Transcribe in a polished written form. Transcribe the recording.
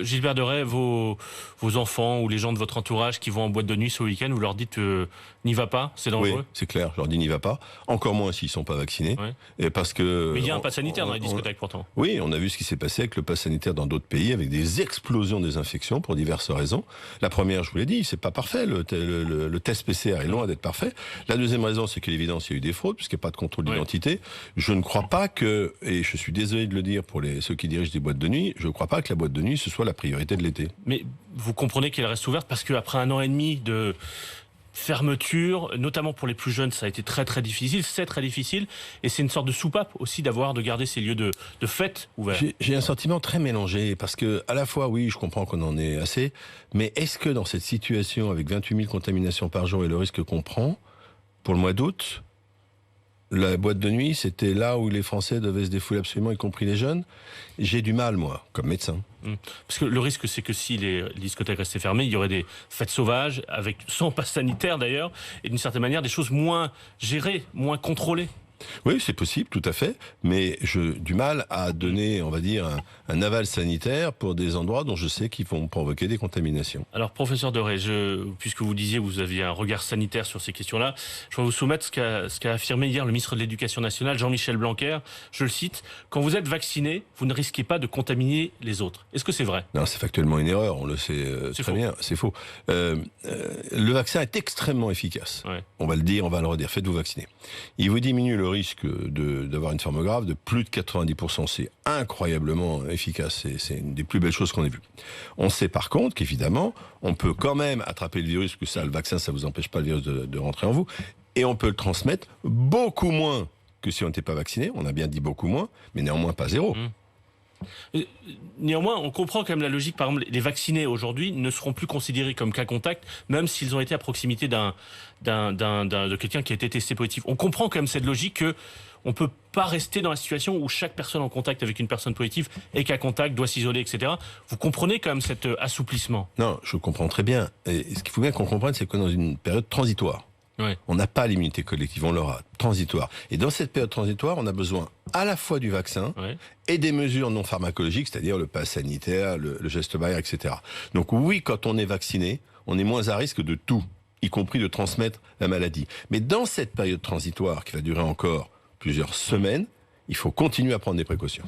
Gilbert Deray, vos enfants ou les gens de votre entourage qui vont en boîte de nuit ce week-end, vous leur dites n'y va pas, c'est dangereux? Oui, c'est clair, je leur dis n'y va pas. Encore moins s'ils sont pas vaccinés. Ouais. Et parce que Mais il y a un pass sanitaire dans les discothèques pourtant. Oui, on a vu ce qui s'est passé avec le pass sanitaire dans d'autres pays, avec des explosions des infections pour diverses raisons. La première, je vous l'ai dit, c'est pas parfait. Le test PCR est loin d'être parfait. La deuxième raison, c'est qu'à l'évidence, il y a eu des fraudes, puisqu'il n'y a pas de contrôle d'identité. Je ne crois pas que, et je suis désolé de le dire pour ceux qui dirigent des boîtes de nuit, je ne crois pas que la boîte de nuit, ce soit la priorité de l'été. Mais vous comprenez qu'elle reste ouverte parce qu'après 1 an et demi de fermeture, notamment pour les plus jeunes, ça a été très très difficile, c'est très difficile, et c'est une sorte de soupape aussi de garder ces lieux de fête ouverts. J'ai un sentiment très mélangé, parce que à la fois, oui, je comprends qu'on en ait assez, mais est-ce que dans cette situation, avec 28 000 contaminations par jour et le risque qu'on prend, pour le mois d'août, la boîte de nuit, c'était là où les Français devaient se défouler absolument, y compris les jeunes? J'ai du mal, moi, comme médecin. Parce que le risque, c'est que si les discothèques restaient fermées, il y aurait des fêtes sauvages, sans passe sanitaire d'ailleurs, et d'une certaine manière, des choses moins gérées, moins contrôlées. Oui, c'est possible, tout à fait, mais j'ai du mal à donner, on va dire, un aval sanitaire pour des endroits dont je sais qu'ils vont provoquer des contaminations. Alors, professeur Deray, puisque vous disiez que vous aviez un regard sanitaire sur ces questions-là, je vais vous soumettre ce qu'a affirmé hier le ministre de l'Éducation nationale, Jean-Michel Blanquer. Je le cite, « Quand vous êtes vacciné, vous ne risquez pas de contaminer les autres ». Est-ce que c'est vrai? Non, c'est factuellement une erreur, on le sait très bien, c'est faux. Le vaccin est extrêmement efficace. Ouais. On va le dire, on va le redire, faites-vous vacciner. Il vous diminue le risque d'avoir une forme grave de plus de 90%. C'est incroyablement efficace. C'est une des plus belles choses qu'on ait vues. On sait par contre qu'évidemment, on peut quand même attraper le virus, que ça, le vaccin, ça vous empêche pas le virus de rentrer en vous. Et on peut le transmettre beaucoup moins que si on n'était pas vacciné. On a bien dit beaucoup moins, mais néanmoins pas zéro. Néanmoins, on comprend quand même la logique. Par exemple, les vaccinés aujourd'hui ne seront plus considérés comme cas contact, même s'ils ont été à proximité de quelqu'un qui a été testé positif. On comprend quand même cette logique que on peut pas rester dans la situation où chaque personne en contact avec une personne positive est cas contact, doit s'isoler, etc. Vous comprenez quand même cet assouplissement? Non, je comprends très bien. Et ce qu'il faut bien qu'on comprenne, c'est qu'on est dans une période transitoire. Ouais. On n'a pas l'immunité collective, on l'aura, transitoire. Et dans cette période transitoire, on a besoin à la fois du vaccin et des mesures non pharmacologiques, c'est-à-dire le pass sanitaire, le geste barrière, etc. Donc oui, quand on est vacciné, on est moins à risque de tout, y compris de transmettre la maladie. Mais dans cette période transitoire qui va durer encore plusieurs semaines, il faut continuer à prendre des précautions.